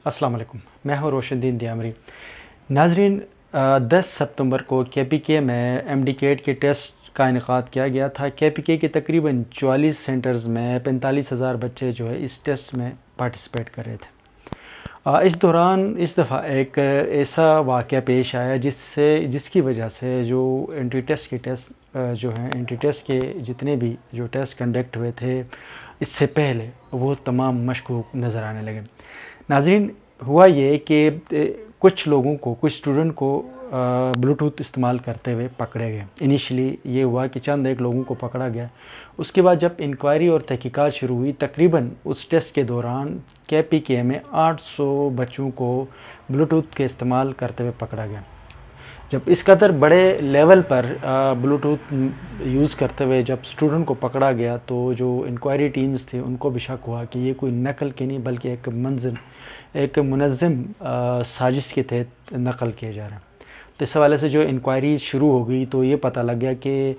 السلام علیکم، میں ہوں روشن الدین دیامری۔ ناظرین، 10 ستمبر کو کے پی کے میں ایم ڈی کیٹ کے ٹیسٹ کا انعقاد کیا گیا تھا۔ کے پی کے تقریباً 44 سینٹرز میں 45,000 بچے جو ہے اس ٹیسٹ میں پارٹیسپیٹ کر رہے تھے۔ اس دوران اس دفعہ ایک ایسا واقعہ پیش آیا جس کی وجہ سے جو انٹری ٹیسٹ کے جتنے بھی جو ٹیسٹ کنڈکٹ ہوئے تھے اس سے پہلے وہ تمام مشکوک نظر آنے لگے۔ ناظرین، ہوا یہ کہ کچھ اسٹوڈنٹ کو بلوٹوتھ استعمال کرتے ہوئے پکڑے گئے۔ انیشلی یہ ہوا کہ چند ایک لوگوں کو پکڑا گیا۔ اس کے بعد جب انکوائری اور تحقیقات شروع ہوئی، تقریباً اس ٹیسٹ کے دوران کے پی کے میں 800 بچوں کو بلوٹوتھ کے استعمال کرتے ہوئے پکڑا گیا۔ جب اس قدر بڑے لیول پر بلوٹوتھ یوز کرتے ہوئے جب اسٹوڈنٹ کو پکڑا گیا تو جو انکوائری ٹیمز تھے ان کو بھی شک ہوا کہ یہ کوئی نقل کی نہیں بلکہ ایک منظم سازش کے تحت نقل کیا جا رہا ہے۔ تو اس حوالے سے جو انکوائری شروع ہو گئی تو یہ پتہ لگ گیا کہ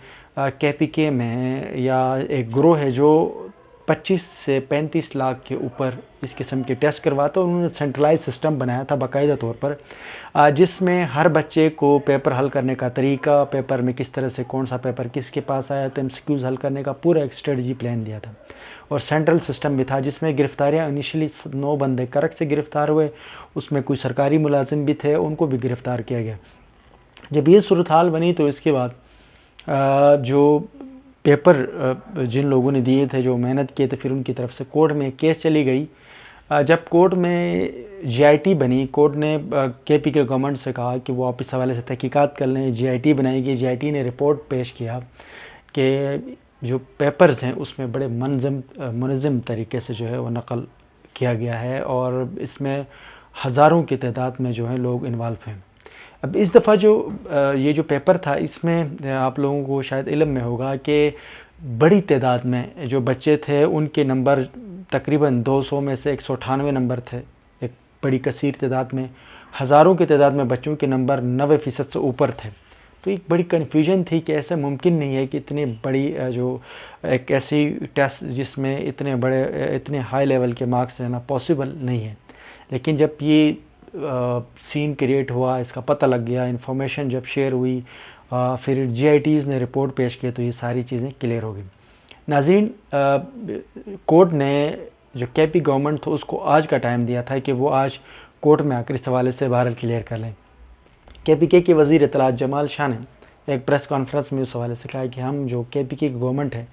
کے پی کے میں یا ایک گروہ ہے جو 25 سے 35 لاکھ کے اوپر اس قسم کے ٹیسٹ کرواتا ہے۔ انہوں نے سینٹرلائز سسٹم بنایا تھا باقاعدہ طور پر، جس میں ہر بچے کو پیپر حل کرنے کا طریقہ، پیپر میں کس طرح سے کون سا پیپر کس کے پاس آیا تھا، MCQs حل کرنے کا پورا ایک اسٹریٹجی پلان دیا تھا۔ اور سینٹرل سسٹم بھی تھا جس میں گرفتاریاں انیشلی 9 بندے کرک سے گرفتار ہوئے، اس میں کوئی سرکاری ملازم بھی تھے، ان کو بھی گرفتار کیا گیا۔ جب یہ صورتحال بنی تو اس کے بعد جو پیپر جن لوگوں نے دیے تھے، جو محنت کیے تھے، پھر ان کی طرف سے کورٹ میں کیس چلی گئی۔ جب کورٹ میں GIT بنی، کورٹ نے کے پی کے گورنمنٹ سے کہا کہ وہ آپ اس حوالے سے تحقیقات کر لیں۔ GIT بنائی گئی، GIT نے رپورٹ پیش کیا کہ جو پیپرز ہیں اس میں بڑے منظم طریقے سے جو ہے وہ نقل کیا گیا ہے اور اس میں ہزاروں کی تعداد میں جو ہے لوگ انوالو ہیں۔ اب اس دفعہ یہ جو پیپر تھا اس میں آپ لوگوں کو شاید علم میں ہوگا کہ بڑی تعداد میں جو بچے تھے ان کے نمبر تقریباً 200 میں سے 198 نمبر تھے۔ ایک بڑی کثیر تعداد میں، ہزاروں کی تعداد میں بچوں کے نمبر 90% سے اوپر تھے۔ تو ایک بڑی کنفیوژن تھی کہ ایسا ممکن نہیں ہے کہ اتنی بڑی جو ایک ایسی ٹیسٹ جس میں اتنے ہائی لیول کے مارکس لینا پاسبل نہیں ہے۔ لیکن جب یہ سین کریٹ ہوا، اس کا پتہ لگ گیا، انفارمیشن جب شیئر ہوئی، پھر GITs نے رپورٹ پیش کی تو یہ ساری چیزیں کلیئر ہو گئی۔ ناظرین، کورٹ نے جو کے پی گورنمنٹ تھا اس کو آج کا ٹائم دیا تھا کہ وہ آج کورٹ میں آ کر اس حوالے سے بہرحال کلیئر کر لیں۔ کے پی کے وزیر اطلاعات جمال شاہ نے ایک پریس کانفرنس میں اس حوالے سے کہا کہ ہم جو کے پی کے گورنمنٹ ہے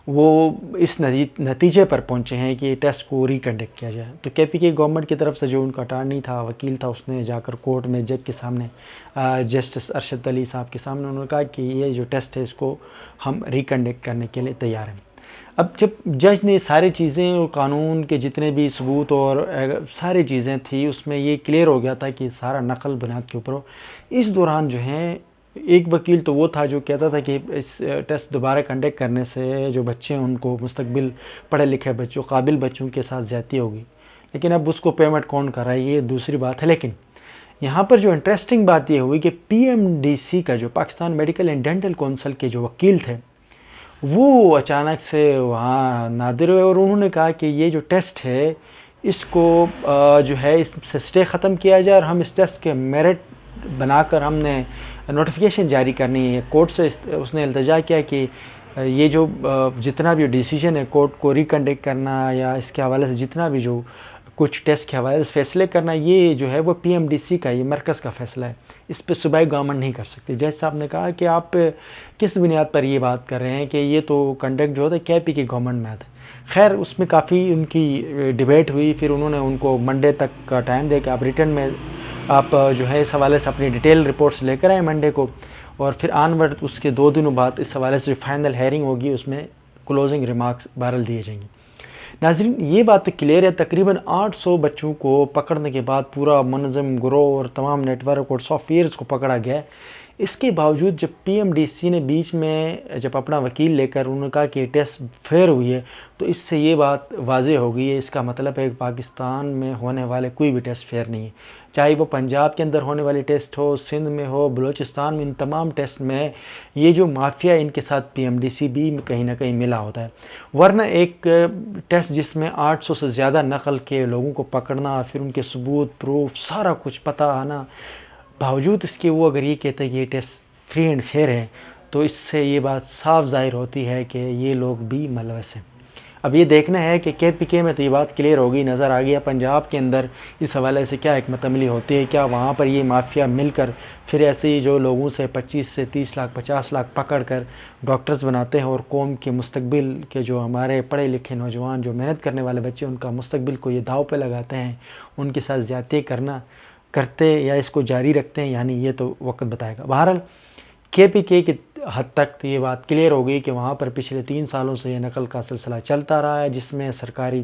وہ اس نتیجے پر پہنچے ہیں کہ ٹیسٹ کو ریکنڈکٹ کیا جائے۔ تو کے پی کے گورنمنٹ کی طرف سے جو ان کا اٹارنی تھا، وکیل تھا، اس نے جا کر کورٹ میں جج کے سامنے، جسٹس ارشد علی صاحب کے سامنے انہوں نے کہا کہ یہ جو ٹیسٹ ہے اس کو ہم ریکنڈکٹ کرنے کے لیے تیار ہیں۔ اب جب جج نے ساری چیزیں اور قانون کے جتنے بھی ثبوت اور ساری چیزیں تھیں اس میں یہ کلیئر ہو گیا تھا کہ سارا نقل بنیاد کے اوپر ہو۔ اس دوران جو ہیں ایک وکیل تو وہ تھا جو کہتا تھا کہ اس ٹیسٹ دوبارہ کنڈکٹ کرنے سے جو بچے ہیں ان کو مستقبل پڑھے لکھے بچوں، قابل بچوں کے ساتھ زیادتی ہوگی، لیکن اب اس کو پیمنٹ کون کر رہا ہے یہ دوسری بات ہے۔ لیکن یہاں پر جو انٹرسٹنگ بات یہ ہوئی کہ PMDC کا جو Pakistan medical and dental council کے جو وکیل تھے وہ اچانک سے وہاں نادر ہوئے اور انہوں نے کہا کہ یہ جو ٹیسٹ ہے اس کو جو ہے اس سے اسٹے ختم کیا جائے اور ہم اس ٹیسٹ کے میرٹ بنا کر ہم نے نوٹیفیکیشن جاری کرنی ہے۔ کورٹ سے اس نے التجا کیا کہ یہ جو جتنا بھی ڈیسیجن ہے کورٹ کو ریکنڈکٹ کرنا یا اس کے حوالے سے جتنا بھی جو کچھ ٹیسٹ کے حوالے سے فیصلے کرنا، یہ جو ہے وہ PMDC کا، یہ مرکز کا فیصلہ ہے، اس پہ صوبائی گورنمنٹ نہیں کر سکتی۔ جج صاحب نے کہا کہ آپ کس بنیاد پر یہ بات کر رہے ہیں کہ یہ تو کنڈکٹ جو ہوتا ہے کے پی کے گورنمنٹ میں آتا ہے۔ خیر اس میں کافی ان کی ڈیبیٹ ہوئی، پھر انہوں نے ان کو منڈے تک کا ٹائم دیا کہ آپ ریٹن میں آپ جو ہے اس حوالے سے اپنی ڈیٹیل رپورٹس لے کر آئیں منڈے کو، اور پھر آنورڈ اس کے 2 دنوں بعد اس حوالے سے جو فائنل ہیئرنگ ہوگی اس میں کلوزنگ ریمارکس بہرحال دیے جائیں گے۔ ناظرین، یہ بات تو کلیئر ہے، تقریباً 800 بچوں کو پکڑنے کے بعد پورا منظم گروہ اور تمام نیٹ ورک اور سافٹ ویئرز کو پکڑا گیا ہے۔ اس کے باوجود جب پی ایم ڈی سی نے بیچ میں جب اپنا وکیل لے کر انہوں نے کہا کہ ٹیسٹ فیئر ہوئی ہے، تو اس سے یہ بات واضح ہو گئی ہے، اس کا مطلب ہے کہ پاکستان میں ہونے والے کوئی بھی ٹیسٹ فیئر نہیں ہے، چاہے وہ پنجاب کے اندر ہونے والے ٹیسٹ ہو، سندھ میں ہو، بلوچستان میں، ان تمام ٹیسٹ میں یہ جو مافیا ان کے ساتھ پی ایم ڈی سی بھی کہیں نہ کہیں ملا ہوتا ہے۔ ورنہ ایک ٹیسٹ جس میں 800 سے زیادہ نقل کے لوگوں کو پکڑنا، پھر ان کے ثبوت، پروف، سارا کچھ پتہ آنا، باوجود اس کے وہ اگر یہ کہتے ہیں کہ یہ ٹیسٹ فری اینڈ فیئر ہے، تو اس سے یہ بات صاف ظاہر ہوتی ہے کہ یہ لوگ بھی ملوث ہیں۔ اب یہ دیکھنا ہے کہ کے پی کے میں تو یہ بات کلیئر ہوگی، نظر آ گیا پنجاب کے اندر اس حوالے سے کیا حکمت عملی ہوتی ہے، کیا وہاں پر یہ مافیا مل کر پھر ایسے ہی جو لوگوں سے 25 سے 30 لاکھ 50 لاکھ پکڑ کر ڈاکٹرز بناتے ہیں اور قوم کے مستقبل کے جو ہمارے پڑھے لکھے نوجوان جو محنت کرنے والے بچے ان کا مستقبل کو یہ داؤ پہ لگاتے ہیں، ان کے ساتھ زیادتی کرتے یا اس کو جاری رکھتے ہیں، یعنی یہ تو وقت بتائے گا۔ بہرحال کے پی کے کی حد تک یہ بات کلیئر ہو گئی کہ وہاں پر پچھلے 3 سالوں سے یہ نقل کا سلسلہ چلتا رہا ہے، جس میں سرکاری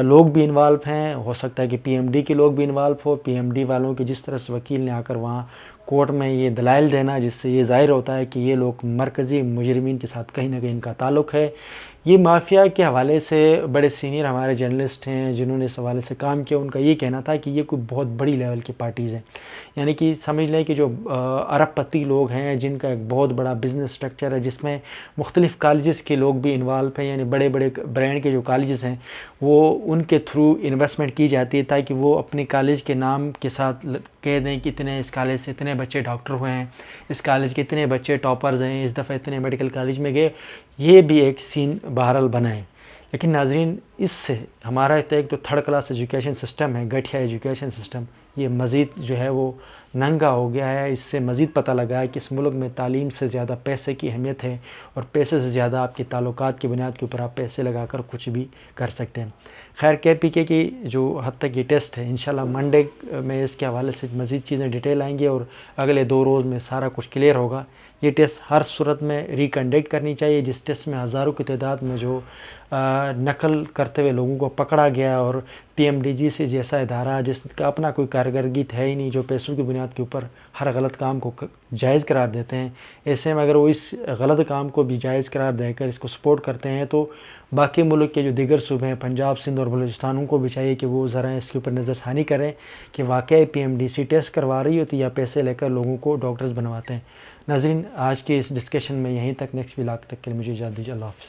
لوگ بھی انوالو ہیں، ہو سکتا ہے کہ پی ایم ڈی کے لوگ بھی انوالو ہو، پی ایم ڈی والوں کے جس طرح سے وکیل نے آ کر وہاں کورٹ میں یہ دلائل دینا، جس سے یہ ظاہر ہوتا ہے کہ یہ لوگ مرکزی مجرمین کے ساتھ کہیں نہ کہیں ان کا تعلق ہے۔ یہ مافیا کے حوالے سے بڑے سینئر ہمارے جرنلسٹ ہیں جنہوں نے اس حوالے سے کام کیا، ان کا یہ کہنا تھا کہ یہ کوئی بہت بڑی لیول کی پارٹیز ہیں، یعنی کہ سمجھ لیں کہ جو ارب پتی لوگ ہیں جن کا ایک بہت بڑا بزنس سٹرکچر ہے، جس میں مختلف کالجز کے لوگ بھی انوالو ہیں، یعنی بڑے بڑے برانڈ کے جو کالجز ہیں وہ ان کے تھرو انویسٹمنٹ کی جاتی ہے تاکہ وہ اپنے کالج کے نام کے ساتھ کہہ دیں کہ اتنے اس کالج سے اتنے بچے ڈاکٹر ہوئے ہیں، اس کالج کے اتنے بچے ٹاپرز ہیں، اس دفعہ اتنے میڈیکل کالج میں گئے، یہ بھی ایک سین بہرحال بنا ہے۔ لیکن ناظرین، اس سے ہمارا ایک تو تھرڈ کلاس ایجوکیشن سسٹم ہے، گٹھیا ایجوکیشن سسٹم، یہ مزید جو ہے وہ ننگا ہو گیا ہے۔ اس سے مزید پتہ لگا ہے کہ اس ملک میں تعلیم سے زیادہ پیسے کی اہمیت ہے، اور پیسے سے زیادہ آپ کے تعلقات کی بنیاد کے اوپر آپ پیسے لگا کر کچھ بھی کر سکتے ہیں۔ خیر، کے پی کے کی جو حد تک یہ ٹیسٹ ہے، انشاءاللہ منڈے میں اس کے حوالے سے مزید چیزیں ڈیٹیل آئیں گی اور اگلے 2 روز میں سارا کچھ کلیئر ہوگا۔ یہ ٹیسٹ ہر صورت میں ریکنڈکٹ کرنی چاہیے، جس ٹیسٹ میں ہزاروں کی تعداد میں جو نقل کرتے ہوئے لوگوں کو پکڑا گیا، اور پی ایم ڈی جی سے جیسا ادارہ جس کا اپنا کوئی کارکردگی ہے ہی نہیں، جو پیسوں کی بنیاد کے اوپر ہر غلط کام کو جائز قرار دیتے ہیں، ایسے میں اگر وہ اس غلط کام کو بھی جائز قرار دے کر اس کو سپورٹ کرتے ہیں، تو باقی ملک کے جو دیگر صوبے ہیں، پنجاب، سندھ اور بلوچستان، ان کو بھی چاہیے کہ وہ ذرا اس کے اوپر نظر ثانی کریں کہ واقعی P M D C test کروا رہی ہوتی یا پیسے لے کر لوگوں کو ڈاکٹرز بنواتے ہیں۔ ناظرین، آج کے اس ڈسکشن میں یہیں تک، نیکسٹ ولاگ تک کے لیے مجھے اجازت دیجیے، اللہ حافظ۔